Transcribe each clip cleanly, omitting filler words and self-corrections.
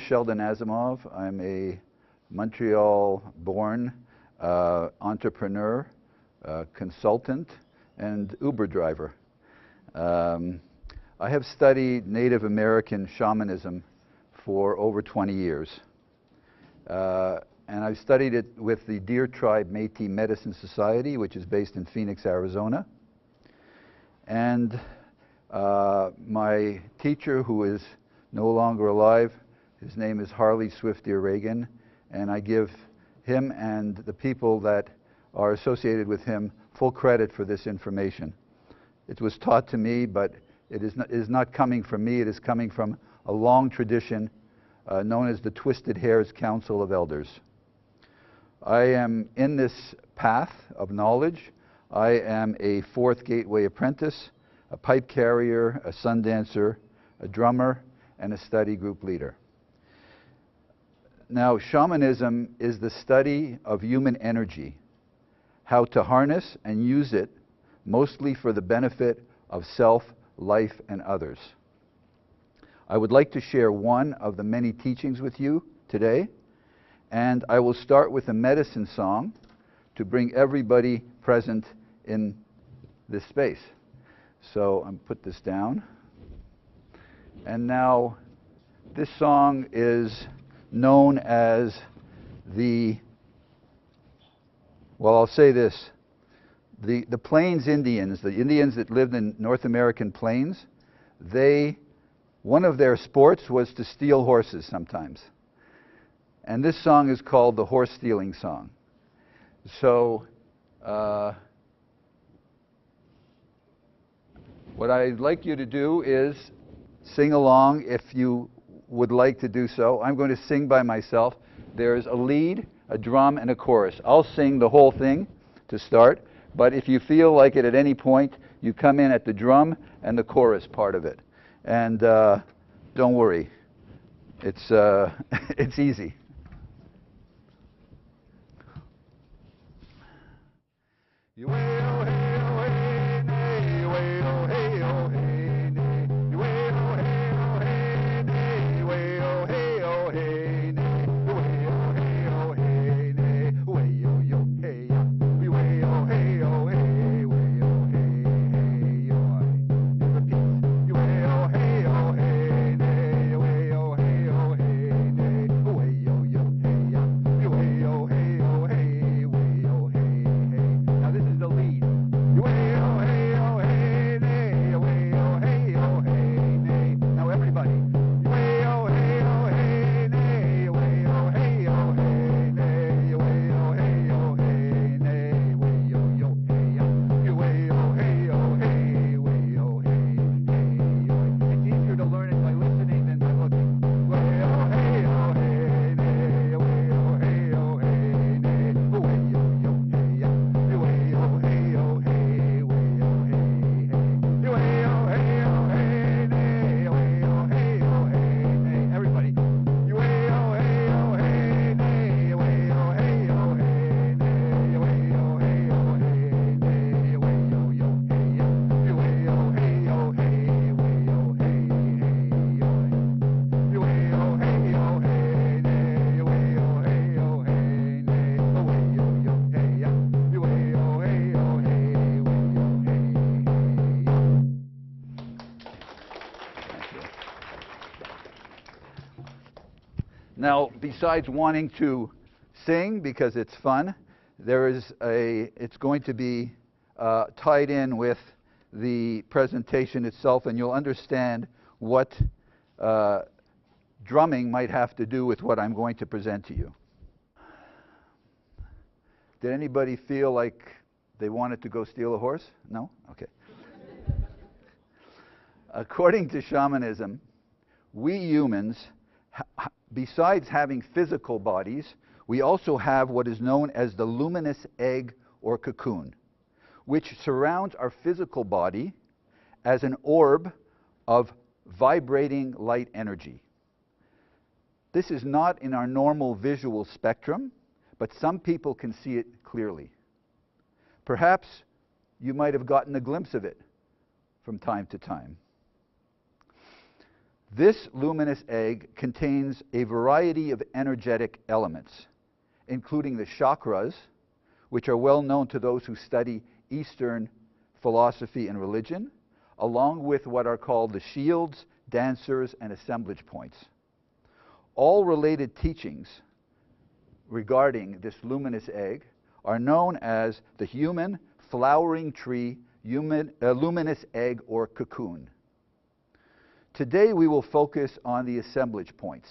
Sheldon Asimov. I'm a Montreal-born entrepreneur, consultant, and Uber driver. I have studied Native American shamanism for over 20 years. And I've studied it with the Deer Tribe Métis Medicine Society, which is based in Phoenix, Arizona. And my teacher, who is no longer alive, his name is Harley Swift-Deer Reagan, and I give him and the people that are associated with him full credit for this information. It was taught to me, but it is not coming from me. It is coming from a long tradition known as the Twisted Hares Council of Elders. I am in this path of knowledge. I am a Fourth Gateway apprentice, a pipe carrier, a sun dancer, a drummer, and a study group leader. Now, shamanism is the study of human energy, how to harness and use it mostly for the benefit of self, life, and others. I would like to share one of the many teachings with you today, and I will start with a medicine song to bring everybody present in this space. So I'm put this down. And now this song is known as I'll say this. The Plains Indians, the Indians that lived in North American plains, one of their sports was to steal horses sometimes. And this song is called the Horse Stealing Song. So what I'd like you to do is sing along if you would like to do so. I'm going to sing by myself. There's a lead, a drum, and a chorus. I'll sing the whole thing to start, but if you feel like it at any point, you come in at the drum and the chorus part of it. And don't worry, it's it's easy. Now, besides wanting to sing because it's fun, it's going to be tied in with the presentation itself, and you'll understand what drumming might have to do with what I'm going to present to you. Did anybody feel like they wanted to go steal a horse? No? Okay. According to shamanism, we humans, besides having physical bodies, we also have what is known as the luminous egg or cocoon, which surrounds our physical body as an orb of vibrating light energy. This is not in our normal visual spectrum, but some people can see it clearly. Perhaps you might have gotten a glimpse of it from time to time. This luminous egg contains a variety of energetic elements, including the chakras, which are well known to those who study Eastern philosophy and religion, along with what are called the shields, dancers, and assemblage points. All related teachings regarding this luminous egg are known as the human flowering tree luminous egg or cocoon. Today we will focus on the assemblage points.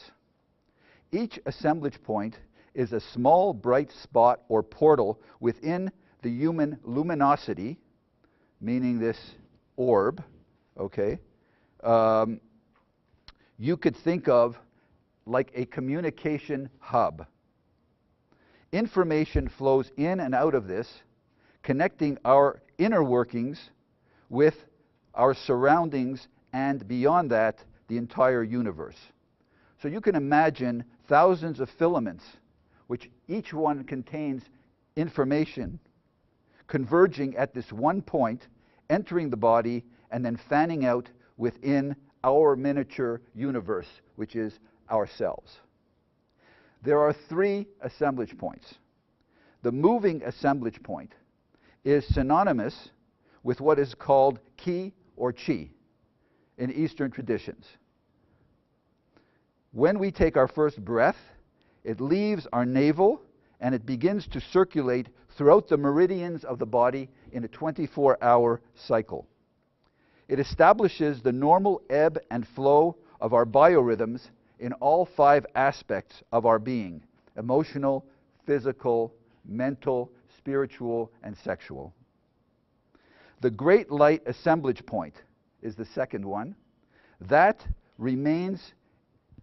Each assemblage point is a small bright spot or portal within the human luminosity, meaning this orb, okay? You could think of like a communication hub. Information flows in and out of this, connecting our inner workings with our surroundings and beyond that, the entire universe. So you can imagine thousands of filaments, which each one contains information, converging at this one point, entering the body, and then fanning out within our miniature universe, which is ourselves. There are 3 assemblage points. The moving assemblage point is synonymous with what is called ki or chi in Eastern traditions. When we take our first breath, it leaves our navel and it begins to circulate throughout the meridians of the body in a 24-hour cycle. It establishes the normal ebb and flow of our biorhythms in all 5 aspects of our being: emotional, physical, mental, spiritual, and sexual. The great light assemblage point is the second one. That remains,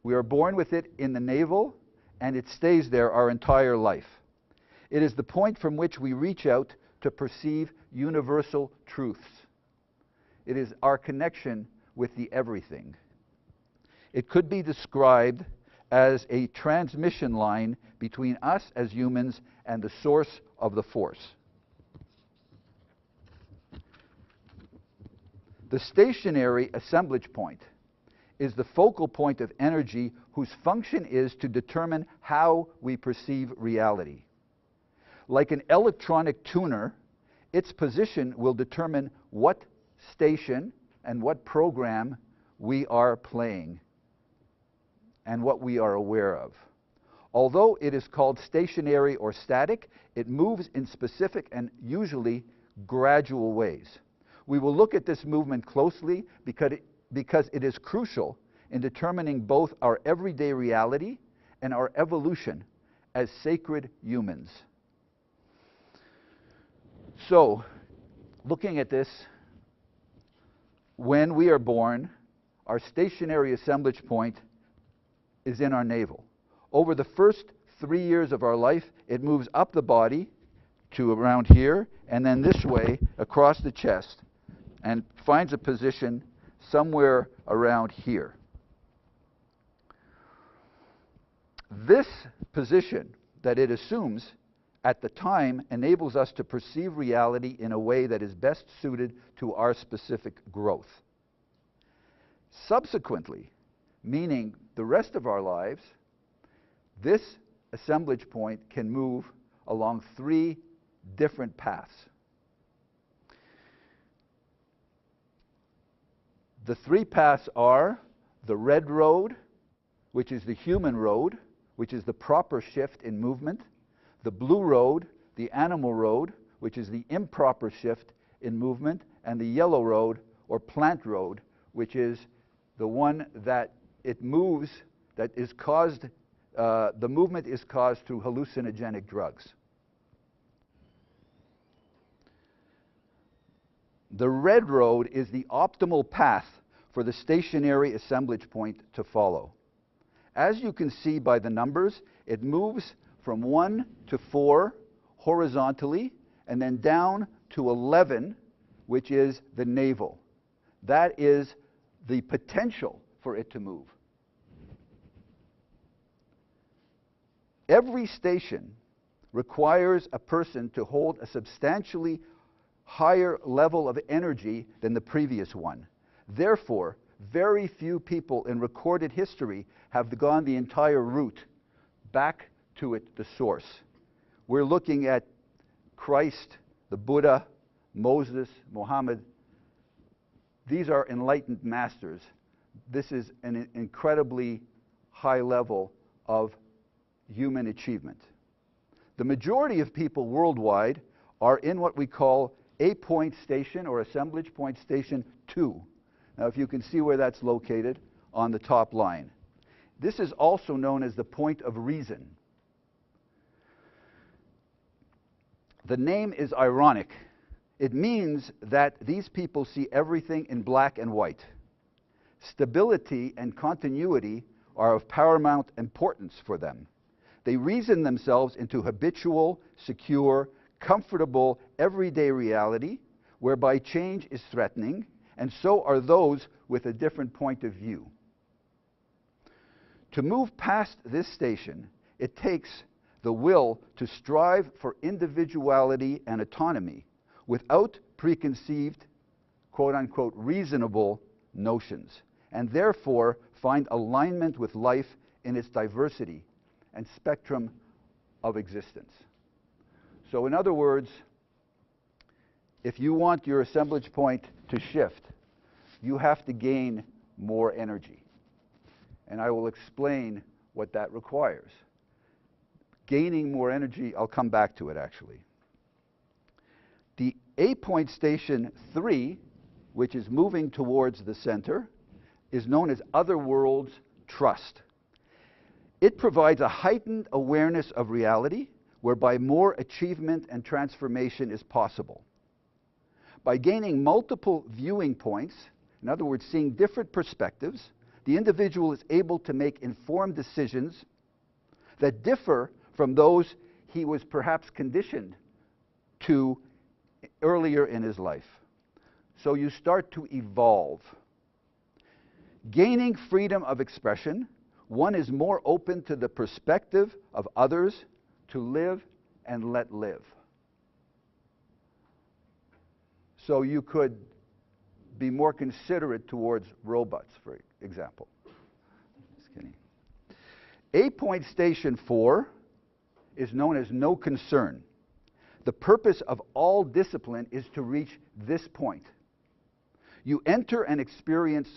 we are born with it in the navel, and it stays there our entire life. It is the point from which we reach out to perceive universal truths. It is our connection with the everything. It could be described as a transmission line between us as humans and the source of the force. The stationary assemblage point is the focal point of energy whose function is to determine how we perceive reality. Like an electronic tuner, its position will determine what station and what program we are playing and what we are aware of. Although it is called stationary or static, it moves in specific and usually gradual ways. We will look at this movement closely because it is crucial in determining both our everyday reality and our evolution as sacred humans. So, looking at this, when we are born, our stationary assemblage point is in our navel. Over the first 3 years of our life, it moves up the body to around here, and then this way across the chest, and finds a position somewhere around here. This position that it assumes at the time enables us to perceive reality in a way that is best suited to our specific growth. Subsequently, meaning the rest of our lives, this assemblage point can move along 3 different paths. The 3 paths are the red road, which is the human road, which is the proper shift in movement; the blue road, the animal road, which is the improper shift in movement; and the yellow road, or plant road, which is the one that it moves, that is caused, the movement is caused through hallucinogenic drugs. The red road is the optimal path for the stationary assemblage point to follow. As you can see by the numbers, it moves from 1 to 4 horizontally, and then down to 11, which is the navel. That is the potential for it to move. Every station requires a person to hold a substantially higher level of energy than the previous one. Therefore, very few people in recorded history have gone the entire route back to it, the source. We're looking at Christ, the Buddha, Moses, Muhammad. These are enlightened masters. This is an incredibly high level of human achievement. The majority of people worldwide are in what we call a point station or assemblage point station 2. Now, if you can see where that's located on the top line. This is also known as the point of reason. The name is ironic. It means that these people see everything in black and white. Stability and continuity are of paramount importance for them. They reason themselves into habitual, secure, comfortable, everyday reality, whereby change is threatening, and so are those with a different point of view. To move past this station, it takes the will to strive for individuality and autonomy without preconceived, quote-unquote, reasonable notions, and therefore find alignment with life in its diversity and spectrum of existence. So in other words, if you want your assemblage point to shift, you have to gain more energy. And I will explain what that requires. Gaining more energy, I'll come back to it actually. The A point station 3, which is moving towards the center, is known as Other Worlds Trust. It provides a heightened awareness of reality, whereby more achievement and transformation is possible. By gaining multiple viewing points, in other words, seeing different perspectives, the individual is able to make informed decisions that differ from those he was perhaps conditioned to earlier in his life. So you start to evolve. Gaining freedom of expression, one is more open to the perspective of others to live and let live. So you could be more considerate towards robots, for example. Just kidding. A point station 4 is known as no concern. The purpose of all discipline is to reach this point. You enter and experience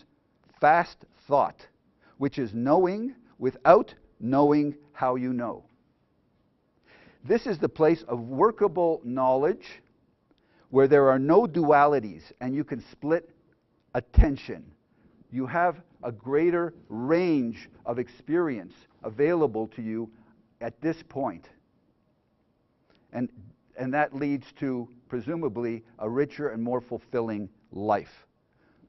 fast thought, which is knowing without knowing how you know. This is the place of workable knowledge where there are no dualities and you can split attention. You have a greater range of experience available to you at this point. And that leads to, presumably, a richer and more fulfilling life.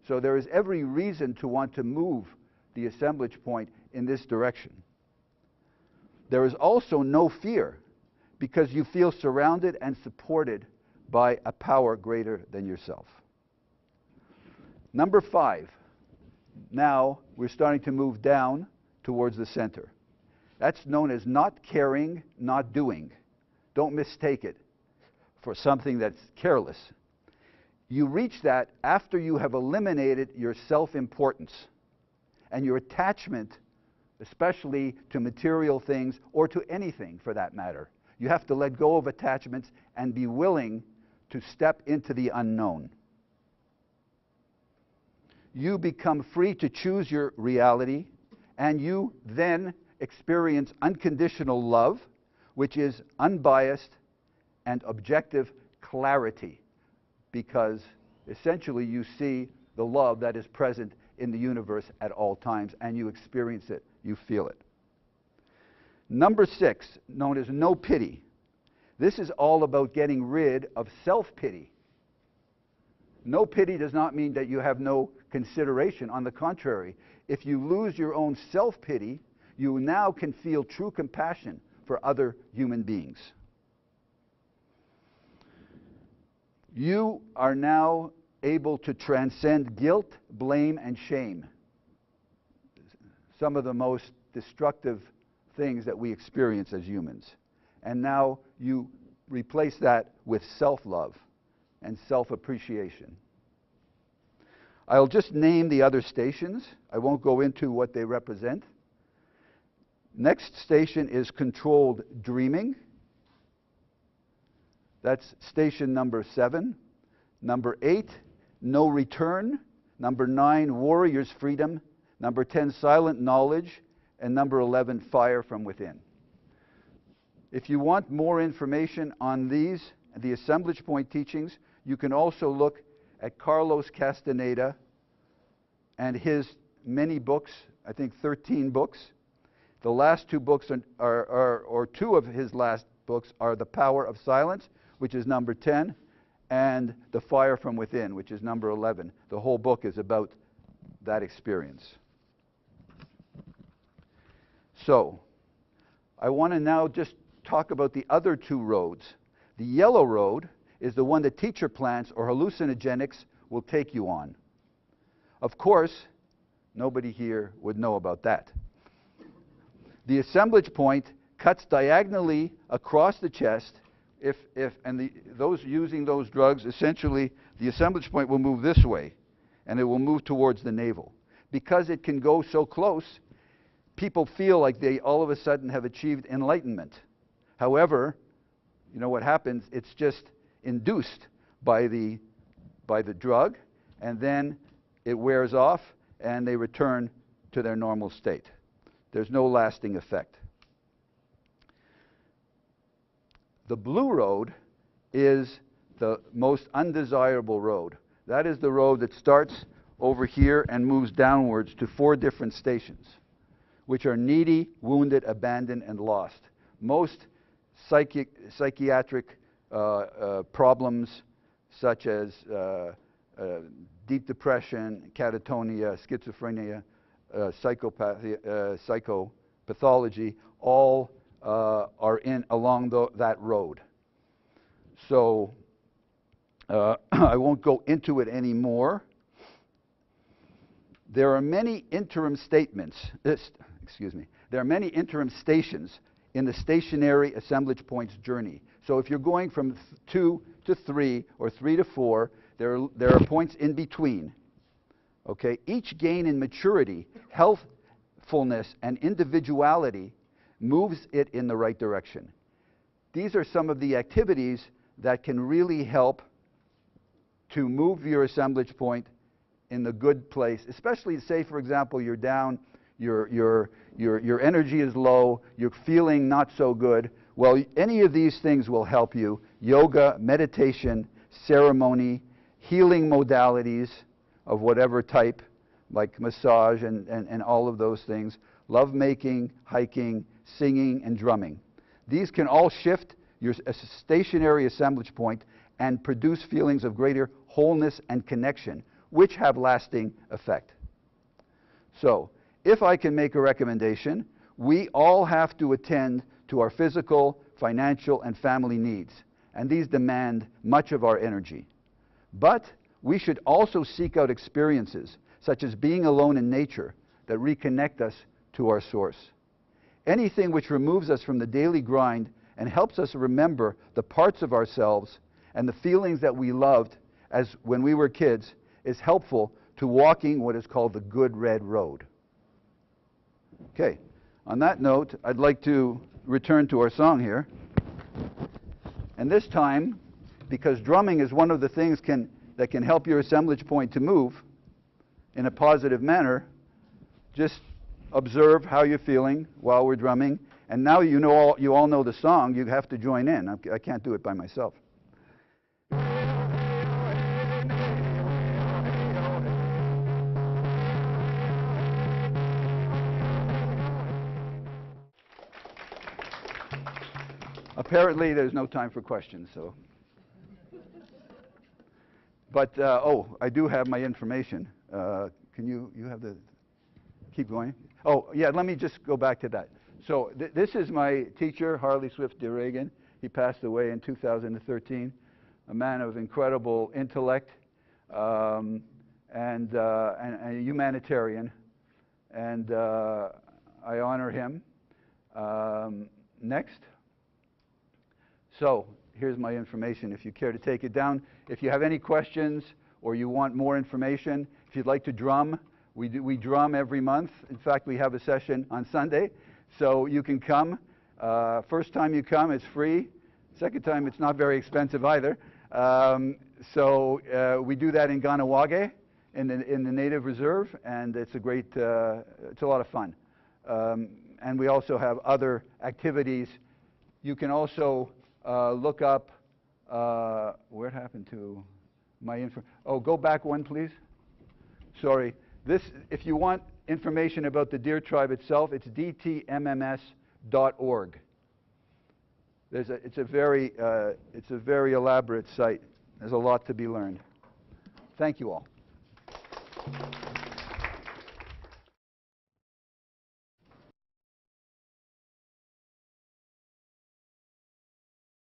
So there is every reason to want to move the assemblage point in this direction. There is also no fear, because you feel surrounded and supported by a power greater than yourself. Number 5. Now we're starting to move down towards the center. That's known as not caring, not doing. Don't mistake it for something that's careless. You reach that after you have eliminated your self-importance and your attachment, especially to material things or to anything for that matter. You have to let go of attachments and be willing to step into the unknown. You become free to choose your reality, and you then experience unconditional love, which is unbiased and objective clarity, because essentially you see the love that is present in the universe at all times, and you experience it, you feel it. Number 6, known as no pity. This is all about getting rid of self-pity. No pity does not mean that you have no consideration. On the contrary, if you lose your own self-pity, you now can feel true compassion for other human beings. You are now able to transcend guilt, blame, and shame. Some of the most destructive things that we experience as humans. And now you replace that with self-love and self-appreciation. I'll just name the other stations. I won't go into what they represent. Next station is controlled dreaming. That's station number 7. Number 8, no return. Number 9, warrior's freedom. Number 10, silent knowledge. And number 11, fire from within. If you want more information on these, the assemblage point teachings, you can also look at Carlos Castaneda and his many books, I think 13 books. The last 2 books or 2 of his last books are The Power of Silence, which is number 10, and The Fire from Within, which is number 11. The whole book is about that experience. So, I want to now just talk about the other 2 roads. The yellow road is the one that teacher plants or hallucinogenics will take you on. Of course, nobody here would know about that. The assemblage point cuts diagonally across the chest. Those using those drugs, essentially, the assemblage point will move this way, and it will move towards the navel. Because it can go so close, people feel like they all of a sudden have achieved enlightenment. However, you know what happens? It's just induced by the drug, and then it wears off, and they return to their normal state. There's no lasting effect. The blue road is the most undesirable road. That is the road that starts over here and moves downwards to 4 different stations, which are needy, wounded, abandoned, and lost. Most psychiatric problems, such as deep depression, catatonia, schizophrenia, psychopathology, all are along that road. So I won't go into it anymore. There are many interim statements. There are many interim stations in the stationary assemblage points journey. So if you're going from 2 to 3 or 3 to 4, there are points in between. Okay? Each gain in maturity, healthfulness, and individuality moves it in the right direction. These are some of the activities that can really help to move your assemblage point in the good place. Especially, say, for example, you're down, your energy is low, you're feeling not so good. Well, any of these things will help you. Yoga, meditation, ceremony, healing modalities of whatever type, like massage and all of those things, lovemaking, hiking, singing, and drumming. These can all shift your stationary assemblage point and produce feelings of greater wholeness and connection, which have lasting effect. So, if I can make a recommendation, we all have to attend to our physical, financial, and family needs, and these demand much of our energy. But we should also seek out experiences, such as being alone in nature, that reconnect us to our source. Anything which removes us from the daily grind and helps us remember the parts of ourselves and the feelings that we loved as when we were kids is helpful to walking what is called the good red road. Okay, on that note, I'd like to return to our song here. And this time, because drumming is one of the things that can help your assemblage point to move in a positive manner, just observe how you're feeling while we're drumming. And now you all know the song, you have to join in. I can't do it by myself. Apparently, there's no time for questions, so. But, I do have my information. Can you have the, keep going? Oh, yeah, let me just go back to that. So, this is my teacher, Harley Swift DeRegan. He passed away in 2013, a man of incredible intellect and a humanitarian. And I honor him. Next. So, here's my information if you care to take it down. If you have any questions or you want more information, if you'd like to drum, we drum every month. In fact, we have a session on Sunday, so you can come. First time you come, it's free. Second time, it's not very expensive either. We do that in Kahnawake, in the native reserve, and it's a great, it's a lot of fun. And we also have other activities. You can also look up, where it happened to my info? Oh, go back one, please. Sorry. This, if you want information about the deer tribe itself, it's dtmms.org. It's a very elaborate site. There's a lot to be learned. Thank you all.